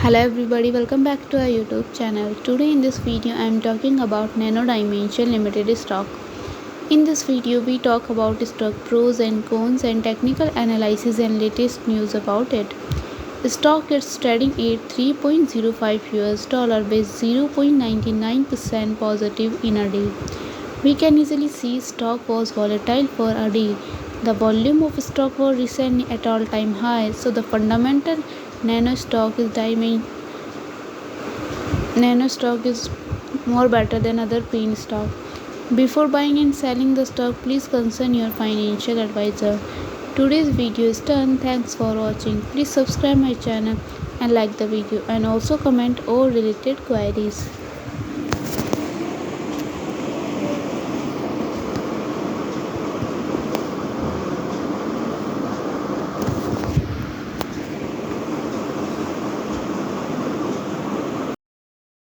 Hello everybody, welcome back to our YouTube channel. Today in this video I am talking about Nano Dimension Limited stock. In this video we talk about stock pros and cons and technical analysis and latest news about it. Stock is trading at $3.05 with 0.99% positive in a day. We can easily see stock was volatile for a day. The volume of stock was recently at all-time high, so the fundamental Nano stock is more better than other pain stock. Before buying and selling the stock, please consult your financial advisor. Today's video is done. Thanks for watching. Please subscribe my channel and like the video and also comment all related queries.